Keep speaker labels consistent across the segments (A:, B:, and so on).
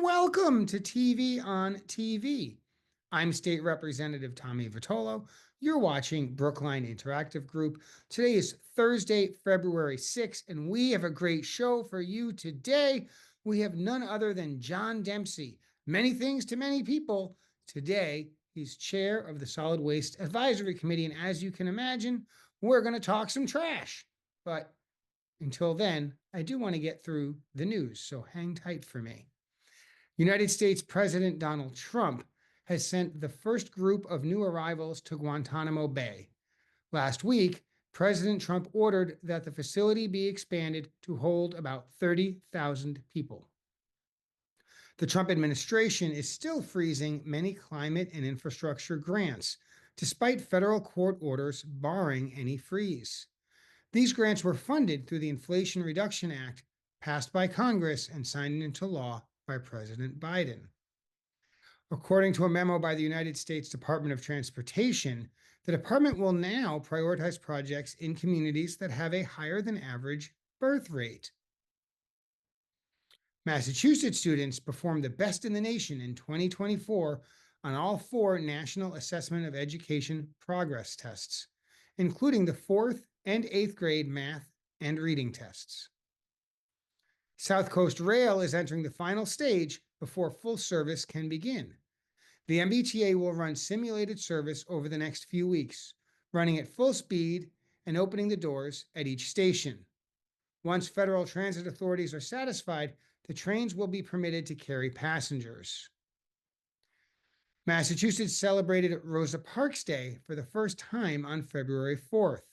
A: welcome to TV on TV. I'm State Representative Tommy Vitolo. You're watching Brookline Interactive Group. Today is Thursday, February 6th, and we have a great show for you today. We have none other than John Dempsey. Many things to many people. Today, he's chair of the Solid Waste Advisory Committee, and as you can imagine, we're going to talk some trash. But until then, I do want to get through the news, so hang tight for me. United States President Donald Trump has sent the first group of new arrivals to Guantanamo Bay. Last week, President Trump ordered that the facility be expanded to hold about 30,000 people. The Trump administration is still freezing many climate and infrastructure grants, despite federal court orders barring any freeze. These grants were funded through the Inflation Reduction Act, passed by Congress and signed into law by President Biden. According to a memo by the United States Department of Transportation, the department will now prioritize projects in communities that have a higher than average birth rate. Massachusetts students performed the best in the nation in 2024 on all 4 National Assessment of Education progress tests, including the 4th and 8th grade math and reading tests. South Coast Rail is entering the final stage before full service can begin. The MBTA will run simulated service over the next few weeks, running at full speed and opening the doors at each station. Once federal transit authorities are satisfied, the trains will be permitted to carry passengers. Massachusetts celebrated Rosa Parks Day for the first time on February 4th.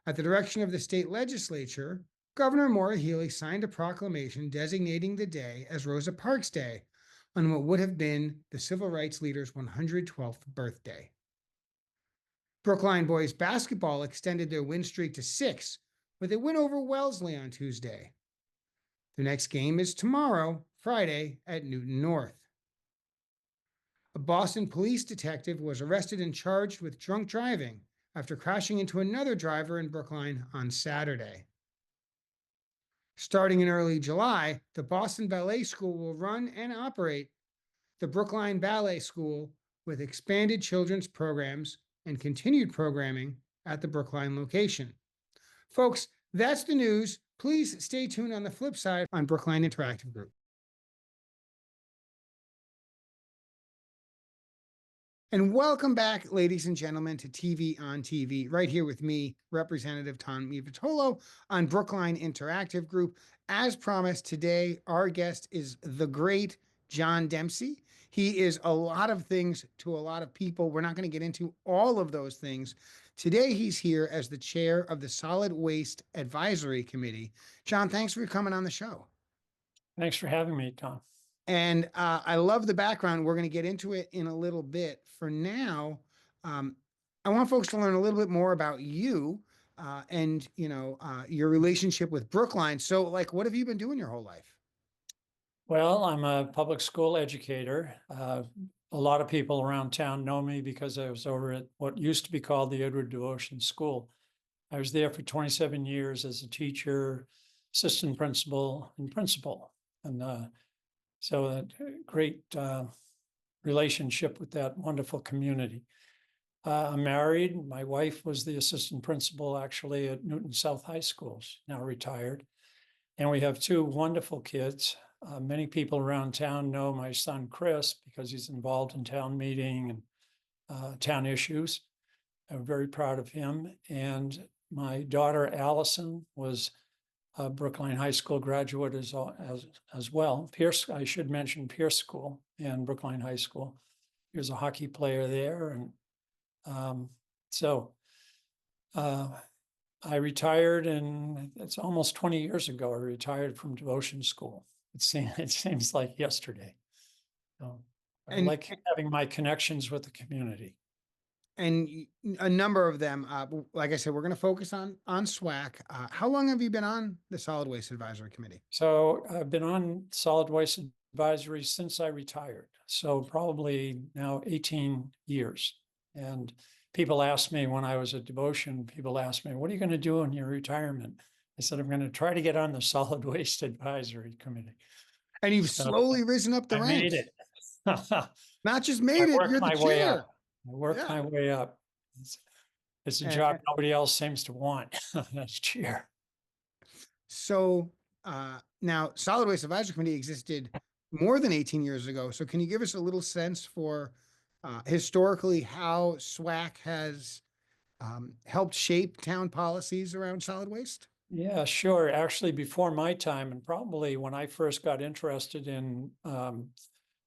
A: At the direction of the state legislature, Governor Maura Healey signed a proclamation designating the day as Rosa Parks Day on what would have been the civil rights leader's 112th birthday. Brookline boys basketball extended their win streak to 6 with a win over Wellesley on Tuesday. The next game is tomorrow, Friday, at Newton North. A Boston police detective was arrested and charged with drunk driving after crashing into another driver in Brookline on Saturday. Starting in early July, the Boston Ballet School will run and operate the Brookline Ballet School with expanded children's programs and continued programming at the Brookline location. Folks, that's the news. Please stay tuned on the flip side on Brookline Interactive Group. And welcome back, ladies and gentlemen, to TV on TV, right here with me, Representative Tommy Vitolo on Brookline Interactive Group. As promised, today, our guest is the great John Dempsey. He is a lot of things to a lot of people. We're not going to get into all of those things. Today, he's here as the chair of the Solid Waste Advisory Committee. John, thanks for coming on the show.
B: Thanks for having me, Tom.
A: And I love the background. We're going to get into it in a little bit. For now, I want folks to learn a little bit more about you and, your relationship with Brookline. So, what have you been doing your whole life?
B: Well, I'm a public school educator. A lot of people around town know me because I was over at what used to be called the Edward Devotion School. I was there for 27 years as a teacher, assistant principal, and principal. And so a great relationship with that wonderful community. I'm married. My wife was the assistant principal actually at Newton South High School, now retired. And we have 2 wonderful kids. Many people around town know my son, Chris, because he's involved in town meeting and town issues. I'm very proud of him. And my daughter, Allison, was a Brookline High School graduate as well. Pierce, I should mention Pierce School and Brookline High School. He was a hockey player there. And I retired, and it's almost 20 years ago. I retired from Devotion School. It seems like yesterday. So I like having my connections with the community.
A: And a number of them, like I said, we're going to focus on SWAC. How long have you been on the Solid Waste Advisory Committee?
B: So I've been on Solid Waste Advisory since I retired. So probably now 18 years. And people asked me when I was at Devotion, people asked me, what are you going to do in your retirement? I said, I'm going to try to get on the Solid Waste Advisory Committee.
A: And you've
B: So
A: slowly risen up the
B: I made
A: ranks.
B: it. I
A: Not just made it,
B: worked
A: you're the
B: my way up.
A: chair.
B: I worked
A: Yeah.
B: my way up. It's a
A: And,
B: job nobody else seems to want. That's chair.
A: so now Solid Waste Advisory Committee existed more than 18 years ago. So can you give us a little sense for historically how SWAC has helped shape town policies around solid waste?
B: Yeah, sure. Actually, before my time, and probably when I first got interested in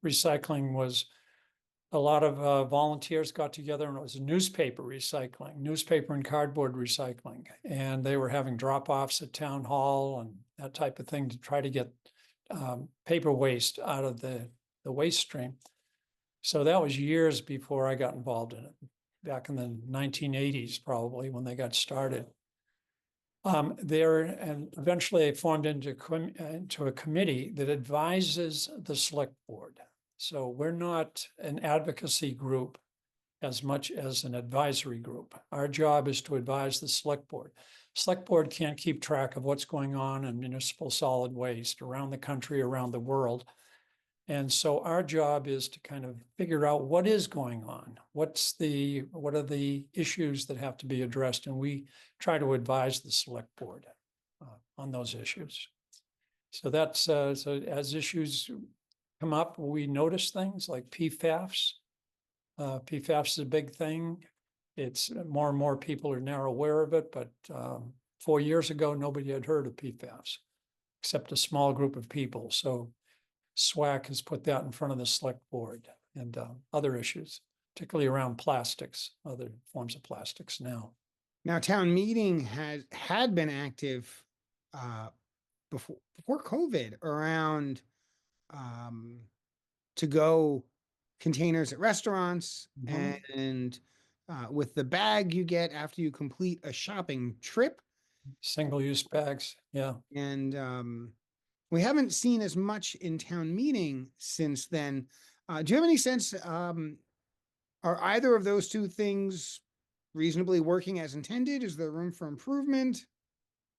B: recycling, was a lot of volunteers got together, and it was newspaper recycling, newspaper and cardboard recycling. And they were having drop-offs at town hall and that type of thing to try to get paper waste out of the waste stream. So that was years before I got involved in it, back in the 1980s, probably when they got started. There, and eventually they formed into a committee that advises the select board. So we're not an advocacy group as much as an advisory group. Our job is to advise the select board. Select board can't keep track of what's going on in municipal solid waste around the country, around the world. And so our job is to kind of figure out what is going on. What are the issues that have to be addressed? And we try to advise the select board on those issues. So that's, so as issues come up, we notice things like PFAS. PFAS is a big thing. It's more and more people are now aware of it, but 4 years ago, nobody had heard of PFAS, except a small group of people. So SWAC has put that in front of the select board and other issues, particularly around plastics, other forms of plastics now.
A: Now, town meeting had been active before COVID around to go containers at restaurants and with the bag you get after you complete a shopping trip.
B: Single-use bags, yeah.
A: And we haven't seen as much in town meeting since then. Do you have any sense, are either of those two things reasonably working as intended? Is there room for improvement?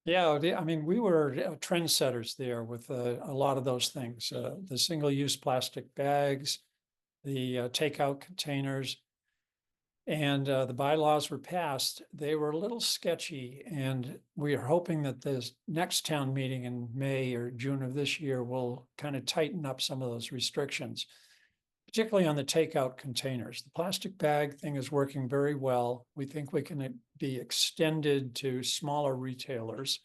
B: Yeah, I mean, we were trendsetters there with a lot of those things. The single-use plastic bags, the takeout containers, and the bylaws were passed. They were a little sketchy, and we are hoping that this next town meeting in May or June of this year will kind of tighten up some of those restrictions, particularly on the takeout containers. The plastic bag thing is working very well. We think we can be extended to smaller retailers.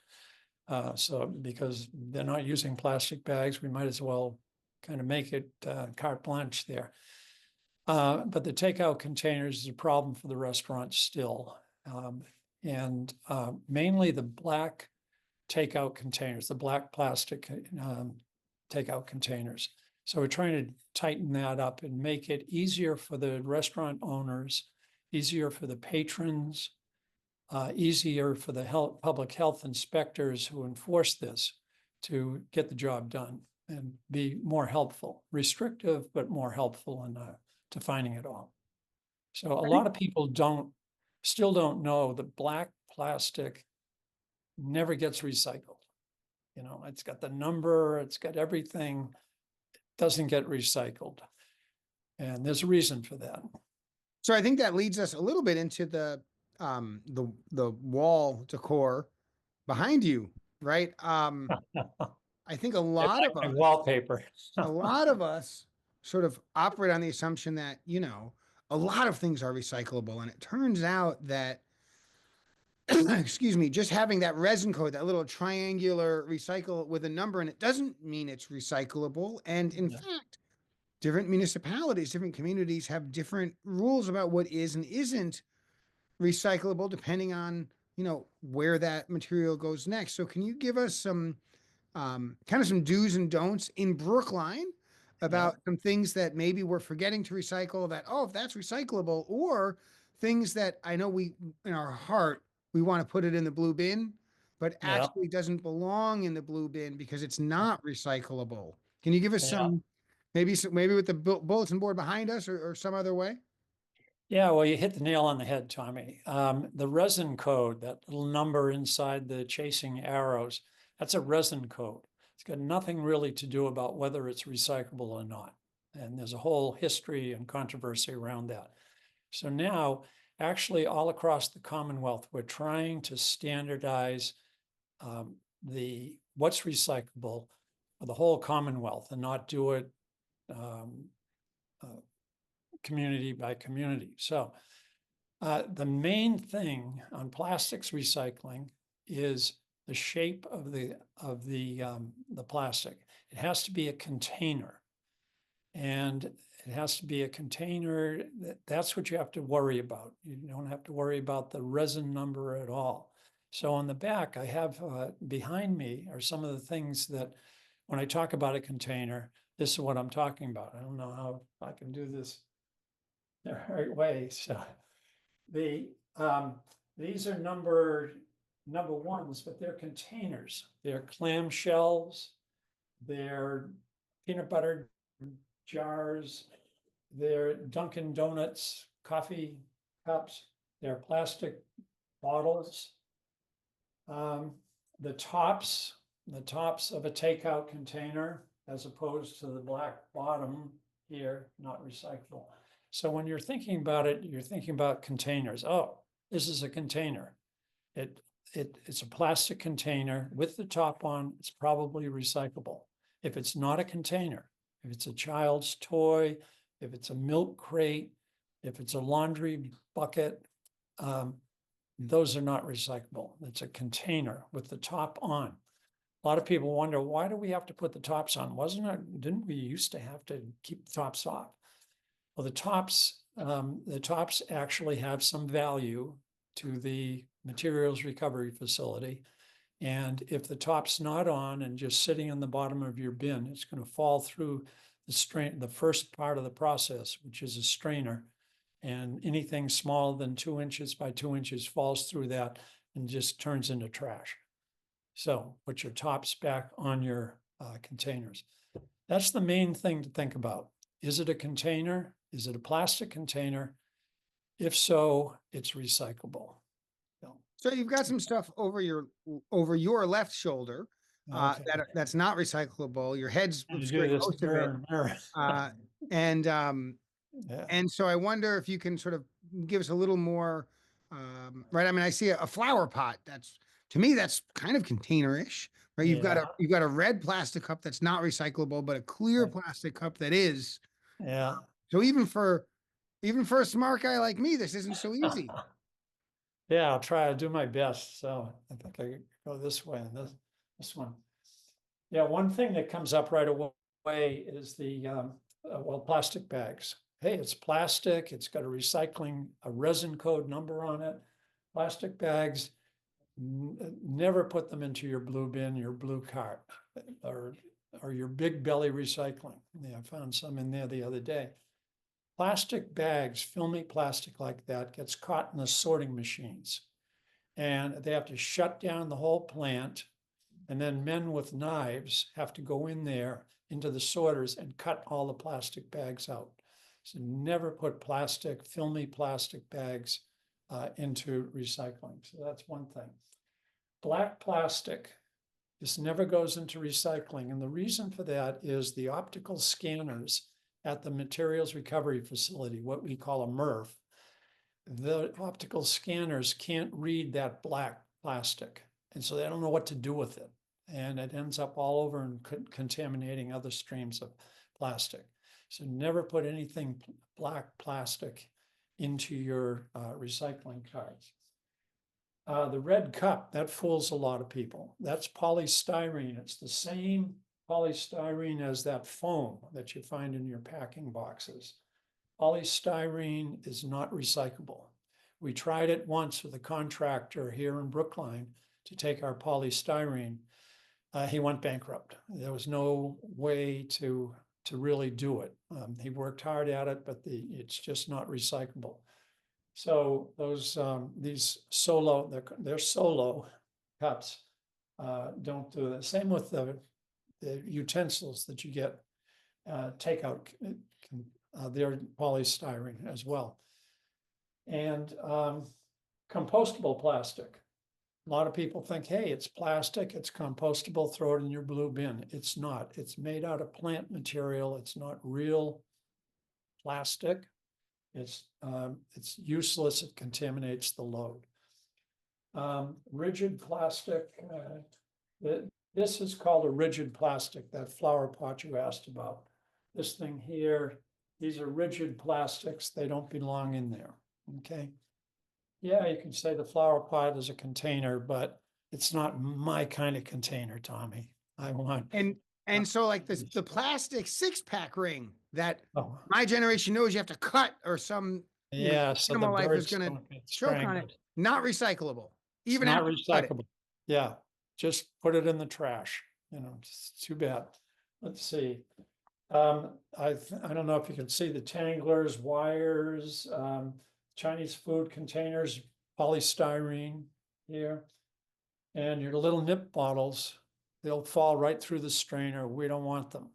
B: So because they're not using plastic bags, we might as well kind of make it carte blanche there. But the takeout containers is a problem for the restaurants still. And mainly the black takeout containers, the black plastic takeout containers. So we're trying to tighten that up and make it easier for the restaurant owners, easier for the patrons, easier for the public health inspectors who enforce this to get the job done and be more helpful, restrictive, but more helpful in defining it all. So a lot of people still don't know that black plastic never gets recycled. You know, it's got the number, it's got everything, it doesn't get recycled. And there's a reason for that.
A: So I think that leads us a little bit into the wall decor behind you, right? I think a lot of us,
B: Wallpaper.
A: a lot of us sort of operate on the assumption that, you know, a lot of things are recyclable. And it turns out that, excuse me, just having that resin code, that little triangular recycle with a number in it doesn't mean it's recyclable. And in fact, different municipalities, different communities have different rules about what is and isn't recyclable depending on, you know, where that material goes next. So can you give us some kind of some do's and don'ts in Brookline about some things that maybe we're forgetting to recycle that, oh, if that's recyclable, or things that I know we, in our heart, we want to put it in the blue bin, but actually doesn't belong in the blue bin because it's not recyclable. Can you give us some, maybe with the bulletin board behind us or some other way?
B: Yeah, well, you hit the nail on the head, Tommy. The resin code, that little number inside the chasing arrows, that's a resin code. It's got nothing really to do about whether it's recyclable or not. And there's a whole history and controversy around that. So now, actually, all across the Commonwealth, we're trying to standardize what's recyclable for the whole Commonwealth and not do it community by community. So the main thing on plastics recycling is the shape of the plastic. It has to be a container, and it has to be a container. That's what you have to worry about. You don't have to worry about the resin number at all. So on the back, I have behind me are some of the things that, when I talk about a container, this is what I'm talking about. I don't know how I can do this the right way. So these are number ones, but they're containers. They're clamshells. They're peanut butter jars. They're Dunkin' Donuts coffee cups. They're plastic bottles. The tops of a takeout container, as opposed to the black bottom here, not recyclable. So when you're thinking about it, you're thinking about containers. Oh, this is a container. It's a plastic container with the top on. It's probably recyclable. If it's not a container, if it's a child's toy, if it's a milk crate, if it's a laundry bucket, those are not recyclable. It's a container with the top on. A lot of people wonder, why do we have to put the tops on? Didn't we used to have to keep the tops off? Well, the tops actually have some value to the materials recovery facility. And if the top's not on and just sitting in the bottom of your bin, it's going to fall through the first part of the process, which is a strainer. And anything smaller than 2 inches by 2 inches falls through that and just turns into trash. So put your tops back on your containers. That's the main thing to think about. Is it a container? Is it a plastic container? If so, it's recyclable.
A: So you've got some stuff over your left shoulder
B: Okay.
A: that's not recyclable. Your head's
B: And you do
A: obscuring
B: this
A: most of it. And
B: Yeah.
A: and so I wonder if you can sort of give us a little more, right? I mean, I see a flower pot. To me, that's kind of containerish, right? You've got a red plastic cup that's not recyclable, but a clear
B: Right.
A: plastic cup that is.
B: Yeah.
A: So even for a smart guy like me, this isn't so easy.
B: Yeah, I'll try to do my best. So I think I go this way and this one. Yeah, one thing that comes up right away is the plastic bags. Hey, it's plastic. It's got a resin code number on it. Plastic bags, never put them into your blue bin, your blue cart, or your big belly recycling. Yeah, I found some in there the other day. Plastic bags, filmy plastic like that, gets caught in the sorting machines. And they have to shut down the whole plant. And then men with knives have to go in there into the sorters and cut all the plastic bags out. So never put filmy plastic bags into recycling. So that's one thing. Black plastic, this never goes into recycling. And the reason for that is the optical scanners at the materials recovery facility, what we call a MRF, the optical scanners can't read that black plastic. And so they don't know what to do with it. And it ends up all over and contaminating other streams of plastic. So never put anything black plastic into your recycling carts. The red cup, that fools a lot of people. That's polystyrene. It's the same polystyrene as that foam that you find in your packing boxes. Polystyrene is not recyclable. We tried it once with a contractor here in Brookline to take our polystyrene. He went bankrupt. There was no way to really do it. He worked hard at it, but it's just not recyclable. So these they're solo cups don't do that. Same with the utensils that you get takeout. They're polystyrene as well. And compostable plastic. A lot of people think, hey, it's plastic, it's compostable, throw it in your blue bin. It's not. It's made out of plant material. It's not real plastic. It's useless. It contaminates the load. Rigid plastic. This is called a rigid plastic, that flower pot you asked about. This thing here, these are rigid plastics. They don't belong in there. Okay. Yeah, you can say the flower pot is a container, but it's not my kind of container, Tommy. I want.
A: And so like this, the plastic 6-pack ring that
B: Oh,
A: my generation knows you have to cut, or some
B: yeah, so the
A: animal life is
B: birds
A: gonna
B: don't get
A: choke on it.
B: strangled.
A: Not recyclable,
B: It's
A: even
B: not
A: after you cut it.
B: recyclable. Yeah, just put it in the trash. It's too bad. Let's see. I don't know if you can see the tanglers, wires, Chinese food containers, polystyrene here. And your little nip bottles, they'll fall right through the strainer. We don't want them.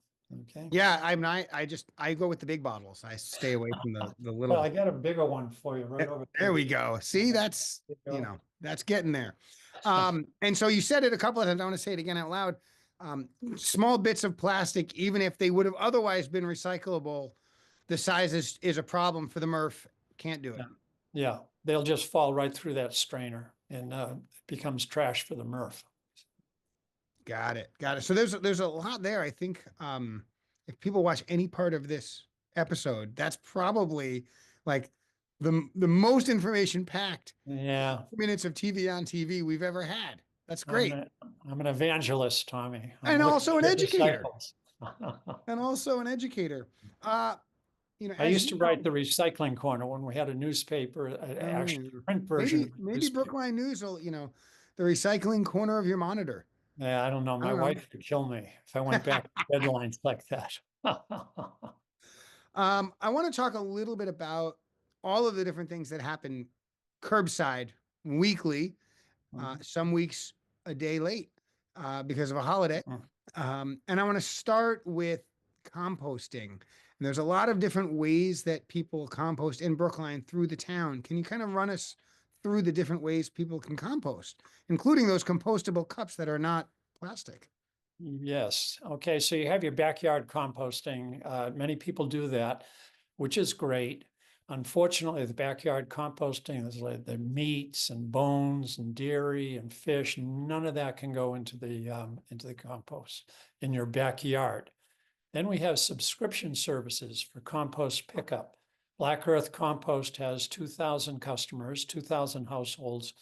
B: Okay.
A: Yeah, I go with the big bottles. I stay away from the little.
B: Well, I got a bigger one for you right over
A: There
B: there.
A: we go. See, that's,
B: There you go.
A: that's getting there. And so you said it a couple of times. I want to say it again out loud. Small bits of plastic, even if they would have otherwise been recyclable, the size is a problem for the MRF. Can't do it.
B: Yeah, they'll just fall right through that strainer and it becomes trash for the MRF.
A: Got it. Got it. So there's a lot there. I think if people watch any part of this episode, that's probably like the most information packed
B: Yeah,
A: minutes of TV on TV we've ever had. That's great.
B: I'm an evangelist, Tommy. I'm
A: And
B: looking
A: also an
B: for
A: educator.
B: disciples.
A: And also an educator.
B: I
A: As
B: used
A: you
B: to
A: know,
B: write the recycling corner when we had a newspaper, an actual print version.
A: maybe
B: of the
A: maybe
B: newspaper.
A: Brookline News will, the recycling corner of your monitor.
B: Yeah, I don't know.
A: I
B: My
A: don't know.
B: wife would kill me if I went back to deadlines like that.
A: I want to talk a little bit about all of the different things that happen curbside weekly, some weeks a day late because of a holiday. And I want to start with composting. And there's a lot of different ways that people compost in Brookline through the town. Can you kind of run us through the different ways people can compost, including those compostable cups that are not plastic?
B: Yes. Okay. So you have your backyard composting. Many people do that, which is great. Unfortunately, the backyard composting is like the meats and bones and dairy and fish. None of that can go into the compost in your backyard. Then we have subscription services for compost pickup. Black Earth Compost has 2,000 customers, 2,000 households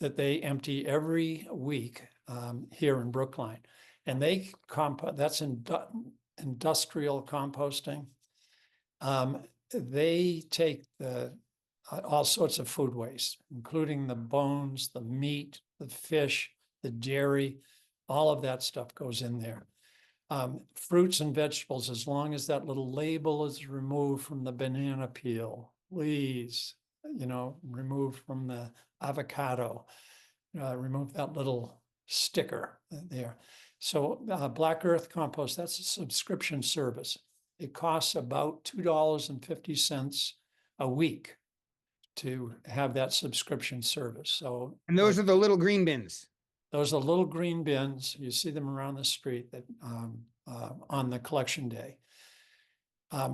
B: that they empty every week here in Brookline. And they that's industrial composting. They take all sorts of food waste, including the bones, the meat, the fish, the dairy, all of that stuff goes in there. Fruits and vegetables, as long as that little label is removed from the banana peel, please, remove from the avocado, remove that little sticker there. So Black Earth Compost, that's a subscription service. It costs about $2.50 a week to have that subscription service. So,
A: And those are the little green bins.
B: Those are little green bins. You see them around the street that on the collection day.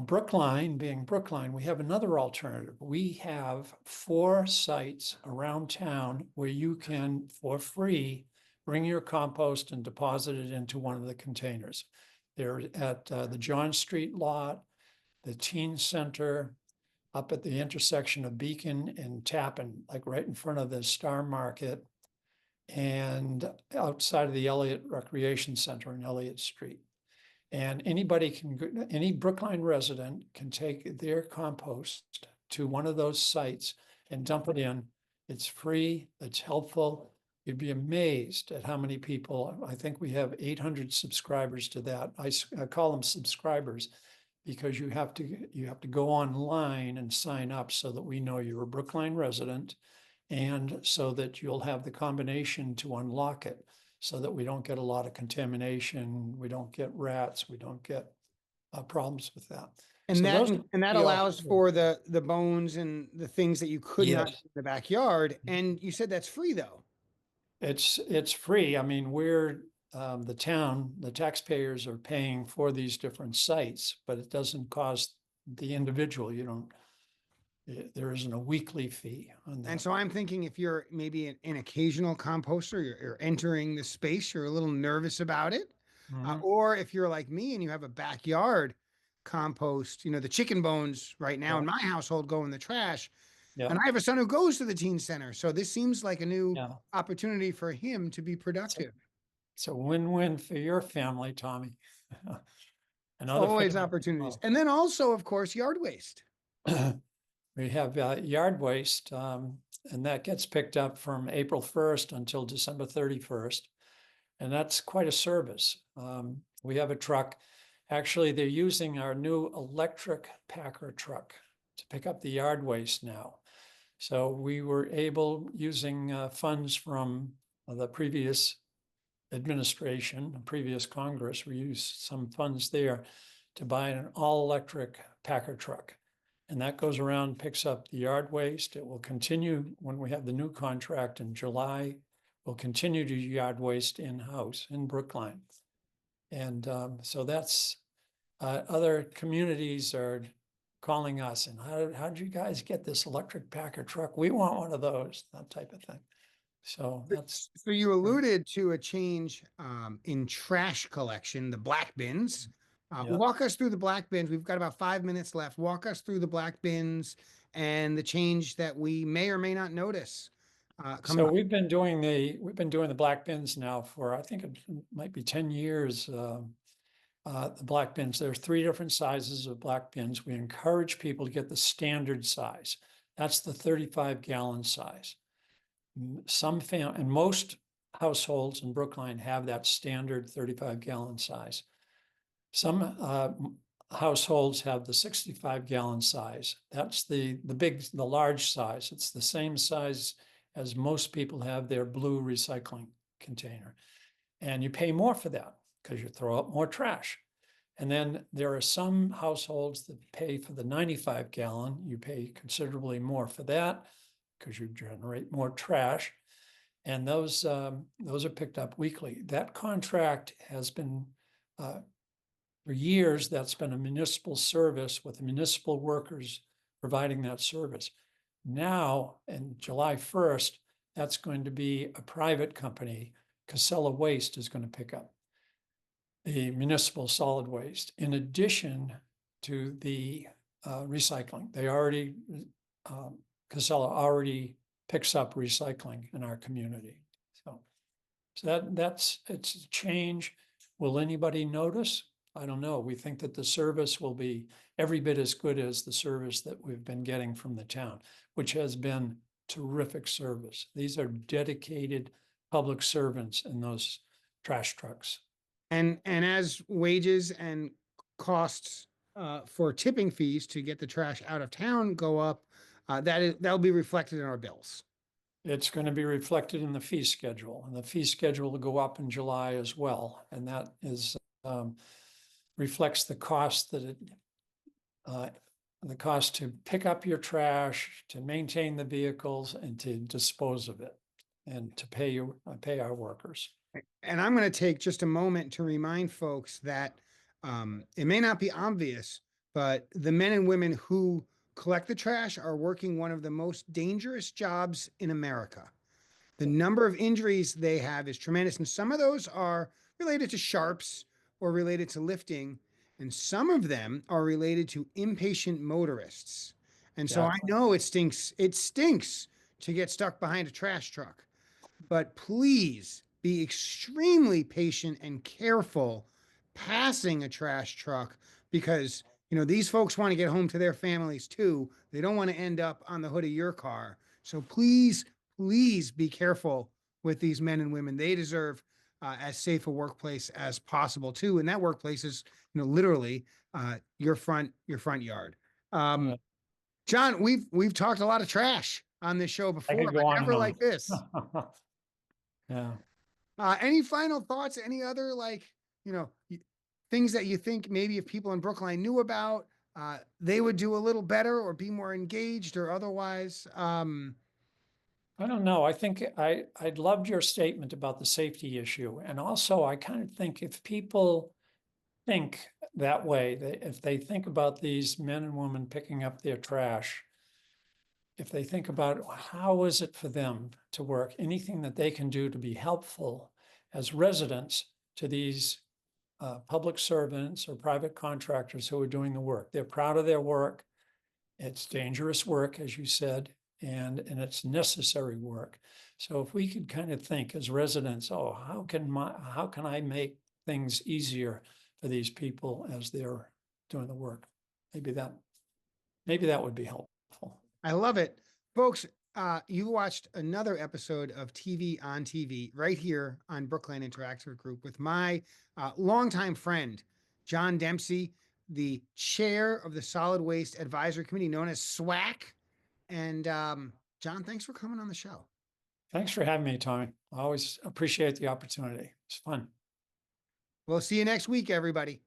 B: Brookline, being Brookline, we have another alternative. We have 4 sites around town where you can, for free, bring your compost and deposit it into one of the containers. They're at the John Street lot, the Teen Center, up at the intersection of Beacon and Tappan, like right in front of the Star Market, and outside of the Elliott Recreation Center on Elliott Street. And any Brookline resident can take their compost to one of those sites and dump it in. It's free, it's helpful. You'd be amazed at how many people. I think we have 800 subscribers to that. I call them subscribers because you have to go online and sign up so that we know you're a Brookline resident, and so that you'll have the combination to unlock it, so that we don't get a lot of contamination, we don't get rats, we don't get problems with that.
A: And
B: So
A: that allows for the bones and the things that you could not
B: Yes.
A: do in the backyard. And you said that's free though.
B: It's free. I mean, we're, the town, the taxpayers are paying for these different sites, but it doesn't cost the individual. You don't, there isn't a weekly fee on
A: And
B: that.
A: so I'm thinking if you're maybe an occasional composter, you're entering the space, you're a little nervous about it.
B: Mhm.
A: Or if you're like me and you have a backyard compost, the chicken bones right now
B: Yeah,
A: in my household go in the trash.
B: yeah,
A: And I have a son who goes to the teen center. So this seems like a new
B: yeah.
A: opportunity for him to be
B: It's a,
A: productive.
B: it's a win-win for your family, Tommy. Another
A: Always
B: family
A: opportunities.
B: involved.
A: And then also, of course, yard waste.
B: We have yard waste, and that gets picked up from April 1st until December 31st. And that's quite a service. We have a truck. Actually, they're using our new electric packer truck to pick up the yard waste now. So we were able, using funds from the previous administration, previous Congress, we used some funds there to buy an all-electric packer truck. And that goes around, picks up the yard waste. It will continue when we have the new contract in July. We'll continue to do yard waste in-house in Brookline. And so that's, other communities are calling us and how did you guys get this electric packer truck? We want one of those, that type of thing. So that's
A: So you
B: great.
A: alluded to a change in trash collection, the black bins.
B: Yeah.
A: Walk us through the black bins. We've got about 5 minutes left. Walk us through the black bins and the change that we may or may not notice coming
B: So
A: up.
B: we've been doing the black bins now for, I think it might be 10 years. The black bins, there's 3 different sizes of black bins. We encourage people to get the standard size. That's the 35-gallon size. And most households in Brookline have that standard 35-gallon size. Some households have the 65-gallon size. That's the large size. It's the same size as most people have their blue recycling container. And you pay more for that because you throw out more trash. And then there are some households that pay for the 95-gallon. You pay considerably more for that because you generate more trash. And those are picked up weekly. That contract has been, for years, that's been a municipal service with the municipal workers providing that service. Now, in July 1st, that's going to be a private company. Casella Waste is going to pick up the municipal solid waste in addition to the recycling. They already, Casella already picks up recycling in our community. So it's a change. Will anybody notice? I don't know. We think that the service will be every bit as good as the service that we've been getting from the town, which has been terrific service. These are dedicated public servants in those trash trucks.
A: And as wages and costs for tipping fees to get the trash out of town go up, that'll be reflected in our bills.
B: It's going to be reflected in the fee schedule, and the fee schedule will go up in July as well. And that is, reflects the cost that the cost to pick up your trash, to maintain the vehicles, and to dispose of it, and to pay our workers.
A: And I'm going to take just a moment to remind folks that it may not be obvious, but the men and women who collect the trash are working one of the most dangerous jobs in America. The number of injuries they have is tremendous. And some of those are related to sharps or related to lifting. And some of them are related to impatient motorists. And so I
B: Exactly.
A: know it stinks to get stuck behind a trash truck, but please be extremely patient and careful passing a trash truck because these folks want to get home to their families too. They don't want to end up on the hood of your car. So please be careful with these men and women. They deserve as safe a workplace as possible too. And that workplace is, literally your front yard.
B: Yeah.
A: John, we've talked a lot of trash on this show
B: I
A: before,
B: could
A: but
B: go on and
A: never like this.
B: on. Yeah.
A: Any final thoughts? Any other things that you think maybe if people in Brookline knew about, they would do a little better or be more engaged or otherwise?
B: I don't know. I think I loved your statement about the safety issue. And also I kind of think if people think that way, if they think about these men and women picking up their trash, if they think about how is it for them to work, anything that they can do to be helpful as residents to these public servants or private contractors who are doing the work. They're proud of their work. It's dangerous work, as you said, and it's necessary work. So if we could kind of think as residents, oh, how can I make things easier for these people as they're doing the work? Maybe that would be helpful.
A: I love it. Folks, you watched another episode of TV on TV right here on Brookline Interactive Group with my longtime friend, John Dempsey, the chair of the Solid Waste Advisory Committee, known as SWAC. And John, thanks for coming on the show.
B: Thanks for having me, Tommy. I always appreciate the opportunity. It's fun.
A: We'll see you next week, everybody.